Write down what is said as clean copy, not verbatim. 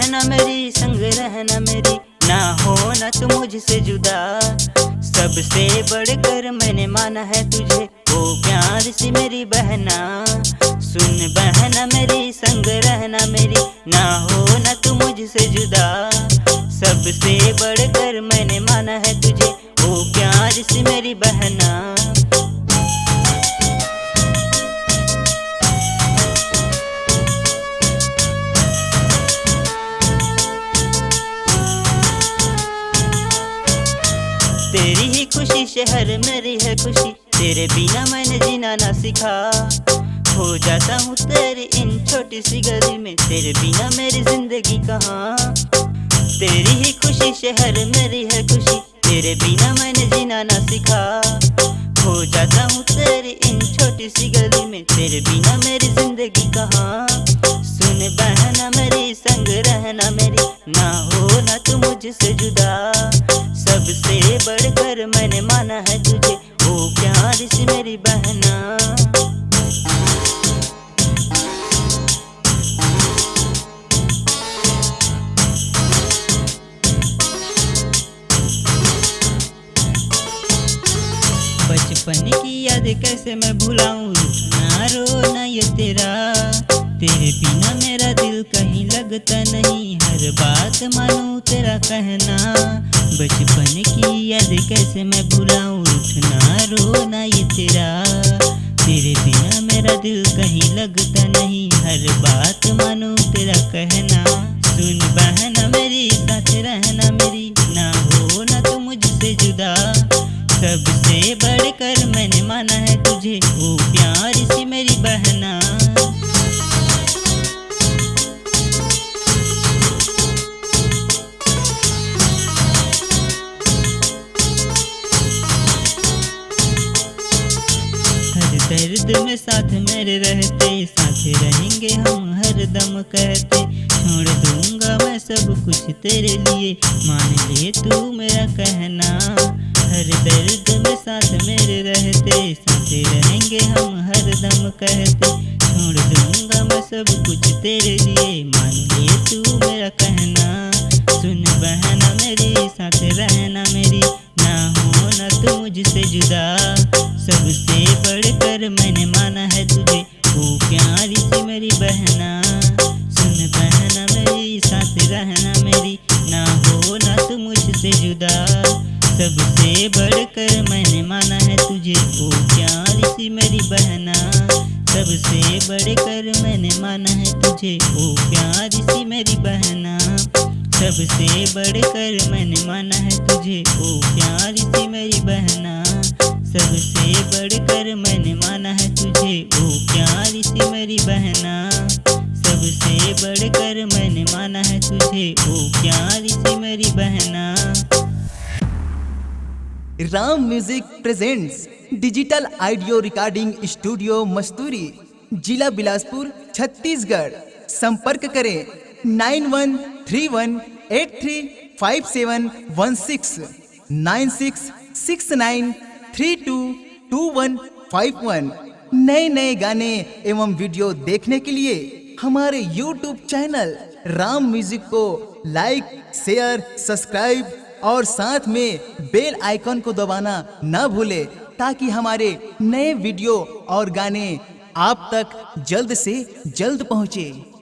बहना मेरी, संग रहना मेरी, ना होना तू मुझसे जुदा। सबसे बढ़कर मैंने माना है तुझे, ओ प्यार सी मेरी बहना। सुन बहना मेरी, संग रहना मेरी, ना होना तू मुझसे जुदा। सबसे बढ़कर मैंने माना है तुझे, ओ प्यार सी मेरी बहना। तेरी ही खुशी शहर मेरी है खुशी, तेरे बिना मैंने जीना ना सीखा। हो जाता हूँ तेरी इन छोटी सी गली में, तेरे बिना मेरी जिंदगी कहाँ। तेरी ही खुशी शहर मेरी है खुशी, तेरे बिना मैंने जीना ना सीखा। हो जाता हूँ तेरी इन छोटी सी गली में, तेरे बिना मेरी जिंदगी कहाँ। सुन बहना मेरी, संग रहना मेरी, ना होना तू मुझसे जुदा। सबसे बढ़कर मैंने माना है तुझे, ओ प्यार सी मेरी बहना। बचपन की याद कैसे मैं भुलाऊं, ना रोना ये तेरा। तेरे बिना मेरा दिल कहीं लगता नहीं, हर बात मानूं तेरा कहना। बचपन की याद कैसे मैं भुलाऊं, उठना रोना ये तेरा। तेरे बिना मेरा दिल कहीं लगता नहीं, हर बात मानूं तेरा कहना। सुन बहना मेरी, साथ रहना मेरी, ना होना तू मुझसे जुदा। सबसे बढ़कर मैंने माना है तुझे, ओ प्यारी सी मेरी बहना। दर्द में साथ मेरे रहते, साथ रहेंगे हम हर दम कहते। छोड़ दूंगा मैं सब कुछ तेरे लिए, मान ले तू मेरा कहना। हर दर्द में साथ मेरे रहते, साथ रहेंगे हम हर दम कहते। छोड़ दूंगा मैं सब कुछ तेरे लिए, मान ले तू मेरा कहना। सुन बहना मेरी, साथ रहना मेरी, ना होना तू मुझसे जुदा। सबसे बढ़कर मैंने माना है तुझे, ओ प्यारी सी मेरी बहना। सुन बहना मेरी, साथ रहना मेरी, ना होना तू मुझसे जुदा। सबसे बढ़कर मैंने माना है तुझे, ओ प्यारी सी मेरी बहना। सबसे बढ़कर मैंने माना है तुझे, ओ प्यारी सी मेरी बहना। सबसे बढ़कर मैंने माना है तुझे, ओ प्यारी सी मेरी बहना। सबसे बढ़कर मैंने माना है तुझे, ओ प्यारी सी मेरी बहना। सबसे बढ़कर मैंने माना है तुझे, ओ प्यारी सी मेरी बहना। Ram music presents digital audio recording studio Masturi, जिला बिलासपुर, छत्तीसगढ़। संपर्क करें 9131835716 9669322151। नए नए गाने एवं वीडियो देखने के लिए हमारे YouTube चैनल राम म्यूजिक को लाइक, शेयर, सब्सक्राइब और साथ में बेल आइकन को दबाना न भूले, ताकि हमारे नए वीडियो और गाने आप तक जल्द से जल्द पहुंचे।